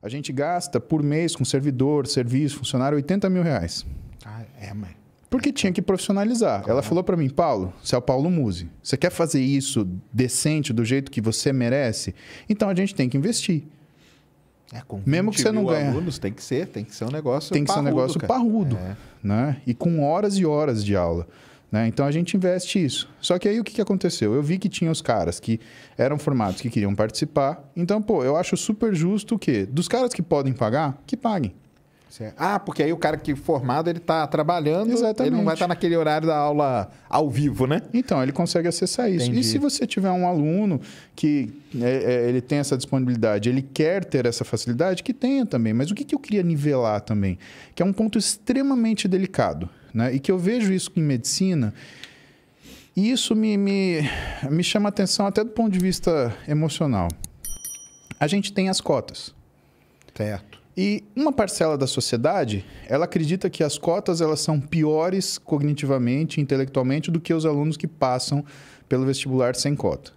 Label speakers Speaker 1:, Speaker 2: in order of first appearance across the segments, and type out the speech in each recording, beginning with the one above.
Speaker 1: A gente gasta por mês com servidor, serviço, funcionário, R$80 mil.
Speaker 2: Mas...
Speaker 1: Porque tinha que profissionalizar. Ela falou para mim, Paulo, você é o Paulo Musi. Você quer fazer isso decente, do jeito que você merece? Então a gente tem que investir.
Speaker 2: Com
Speaker 1: mesmo que você não ganhe
Speaker 2: alunos, tem que ser um negócio
Speaker 1: tem que ser um negócio parrudo,
Speaker 2: É.
Speaker 1: né? E com horas e horas de aula. Né? Então a gente investe isso. Só que aí o que aconteceu? Eu vi que tinha os caras que eram formados que queriam participar. Então, eu acho super justo o quê? Dos caras que podem pagar, que paguem.
Speaker 2: Certo. Porque aí o cara que formado, ele está trabalhando,
Speaker 1: Exatamente.
Speaker 2: Ele não vai estar naquele horário da aula ao vivo, né?
Speaker 1: Então, ele consegue acessar isso.
Speaker 2: Entendi.
Speaker 1: E se você tiver um aluno que ele tem essa disponibilidade, ele quer ter essa facilidade, que tenha também. Mas o que eu queria nivelar também? Que é um ponto extremamente delicado, né? E que eu vejo isso em medicina, e isso me chama atenção até do ponto de vista emocional. A gente tem as cotas.
Speaker 2: Certo.
Speaker 1: E uma parcela da sociedade, ela acredita que as cotas elas são piores cognitivamente, intelectualmente, do que os alunos que passam pelo vestibular sem cota.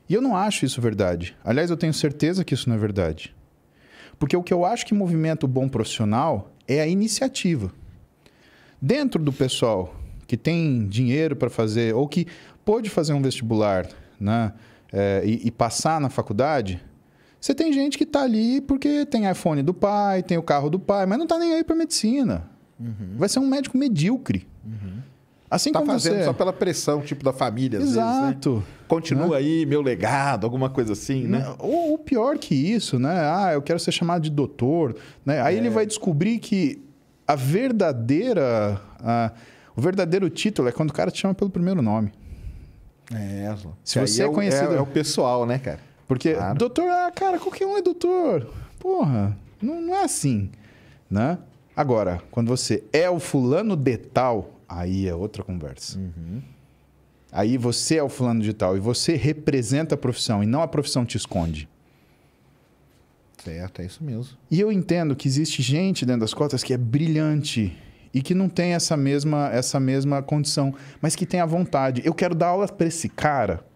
Speaker 1: E eu não acho isso verdade. Aliás, eu tenho certeza que isso não é verdade. Porque o que eu acho que movimenta o bom profissional é a iniciativa. Dentro do pessoal que tem dinheiro para fazer, ou que pôde fazer um vestibular, né, e passar na faculdade... Você tem gente que está ali porque tem iPhone do pai, tem o carro do pai, mas não está nem aí para medicina. Vai ser um médico medíocre. Assim
Speaker 2: tá
Speaker 1: como
Speaker 2: fazendo
Speaker 1: você...
Speaker 2: só pela pressão, tipo, da família, às vezes,
Speaker 1: Exato.
Speaker 2: né? Continua aí, meu legado, alguma coisa assim, né?
Speaker 1: Ou pior que isso, né? Eu quero ser chamado de doutor. Né? Aí ele vai descobrir que o verdadeiro título é quando o cara te chama pelo primeiro nome. Se você é conhecido...
Speaker 2: É o pessoal, né, cara?
Speaker 1: Porque, claro. Doutor, cara, qualquer um é doutor. Porra, não é assim, né? Agora, quando você é o fulano de tal, aí é outra conversa. Aí você é o fulano de tal e você representa a profissão e não a profissão te esconde.
Speaker 2: Certo, é isso mesmo.
Speaker 1: E eu entendo que existe gente dentro das cotas que é brilhante e que não tem essa mesma condição, mas que tem a vontade. Eu quero dar aula para esse cara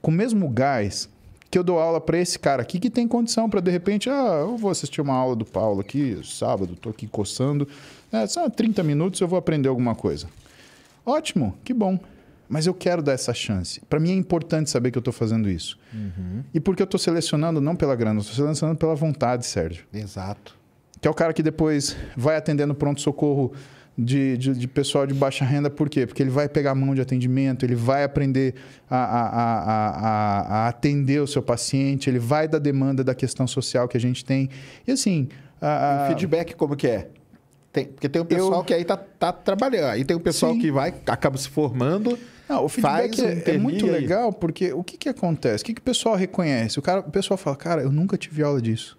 Speaker 1: com o mesmo gás que eu dou aula para esse cara aqui que tem condição para, de repente, eu vou assistir uma aula do Paulo aqui, sábado, estou aqui coçando, só 30 minutos eu vou aprender alguma coisa. Ótimo, que bom. Mas eu quero dar essa chance. Para mim é importante saber que eu estou fazendo isso. E porque eu estou selecionando não pela grana, eu estou selecionando pela vontade, Sérgio.
Speaker 2: Exato.
Speaker 1: Que é o cara que depois vai atender no pronto-socorro de pessoal de baixa renda. Por quê? Porque ele vai pegar a mão de atendimento, ele vai aprender a atender o seu paciente, ele vai dar demanda da questão social que a gente tem. E assim...
Speaker 2: O feedback como que é? Porque tem um pessoal que aí tá trabalhando, aí tem um pessoal que acaba se formando...
Speaker 1: Não, o feedback é muito legal, porque o que acontece? O que o pessoal reconhece? O pessoal fala, cara, eu nunca tive aula disso.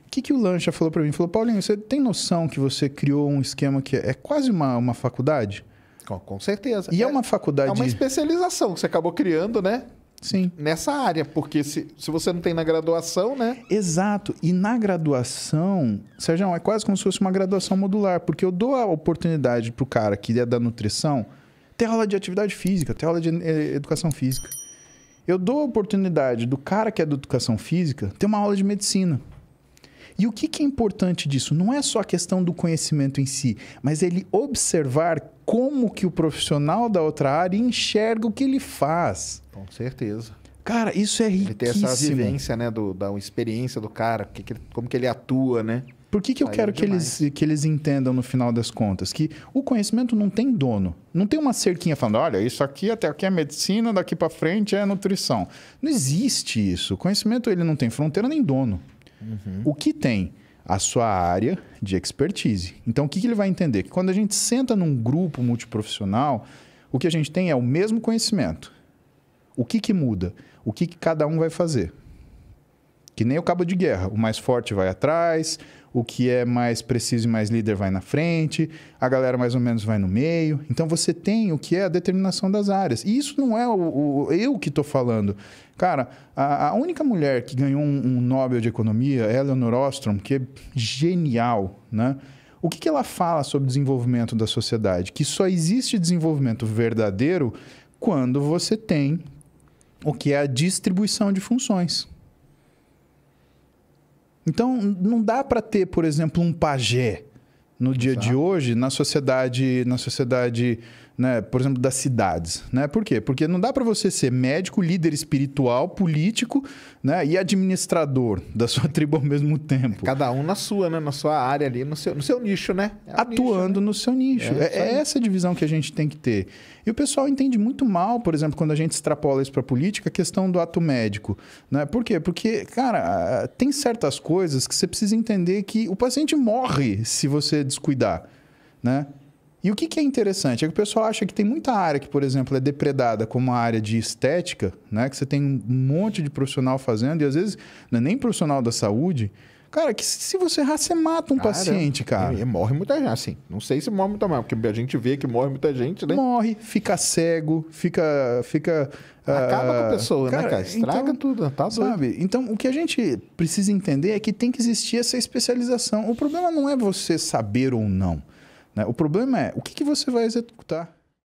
Speaker 1: O que o Lancha falou para mim? Falou, Paulinho, você tem noção que você criou um esquema que é quase uma faculdade?
Speaker 2: Com certeza.
Speaker 1: E é uma faculdade...
Speaker 2: É uma especialização que você acabou criando, né?
Speaker 1: Sim.
Speaker 2: Nessa área, porque se você não tem na graduação, né?
Speaker 1: Exato. E na graduação, Sérgio, é quase como se fosse uma graduação modular, porque eu dou a oportunidade para o cara que é da nutrição ter aula de atividade física, ter aula de educação física. Eu dou a oportunidade do cara que é da educação física ter uma aula de medicina. E o que é importante disso? Não é só a questão do conhecimento em si, mas ele observar como que o profissional da outra área enxerga o que ele faz.
Speaker 2: Com certeza.
Speaker 1: Cara, isso é riquíssimo.
Speaker 2: Ele tem essa vivência, né, da experiência do cara, como que ele atua, né?
Speaker 1: Por que eu quero que eles entendam, no final das contas, que o conhecimento não tem dono. Não tem uma cerquinha falando, olha, isso aqui até aqui é medicina, daqui para frente é nutrição. Não existe isso. O conhecimento ele não tem fronteira nem dono. O que tem? A sua área de expertise. Então, o que ele vai entender? Que quando a gente senta num grupo multiprofissional, o que a gente tem é o mesmo conhecimento. O que muda? O que cada um vai fazer? Que nem o cabo de guerra. O mais forte vai atrás, o que é mais preciso e mais líder vai na frente, a galera mais ou menos vai no meio. Então, você tem o que é a determinação das áreas. E isso não é eu que estou falando. Cara, a única mulher que ganhou um Nobel de Economia é a Elinor Ostrom, que é genial, né? O que ela fala sobre desenvolvimento da sociedade? Que só existe desenvolvimento verdadeiro quando você tem o que é a distribuição de funções. Então, não dá para ter, por exemplo, um pajé no dia de hoje na sociedade, né, por exemplo, das cidades, né? Por quê? Porque não dá para você ser médico, líder espiritual, político, né, e administrador da sua tribo ao mesmo tempo.
Speaker 2: Cada um na sua, né? Na sua área ali, no seu nicho, né?
Speaker 1: Atuando no seu nicho. É essa divisão que a gente tem que ter. E o pessoal entende muito mal, por exemplo, quando a gente extrapola isso para a política, a questão do ato médico, né? Por quê? Porque, cara, tem certas coisas que você precisa entender que o paciente morre se você descuidar, né? E o que é interessante é que o pessoal acha que tem muita área que, por exemplo, é depredada como a área de estética, né? Que você tem um monte de profissional fazendo e às vezes não é nem profissional da saúde. Cara, que se você errar, você mata um paciente, cara.
Speaker 2: E morre muita gente, assim. Não sei se morre muita mais, porque a gente vê que morre muita gente, né?
Speaker 1: Morre, fica cego,
Speaker 2: acaba com a pessoa, cara, né, cara? Estraga então, tudo, tá doido.
Speaker 1: Sabe? Então, o que a gente precisa entender é que tem que existir essa especialização. O problema não é você saber ou não. O problema é o que você vai executar.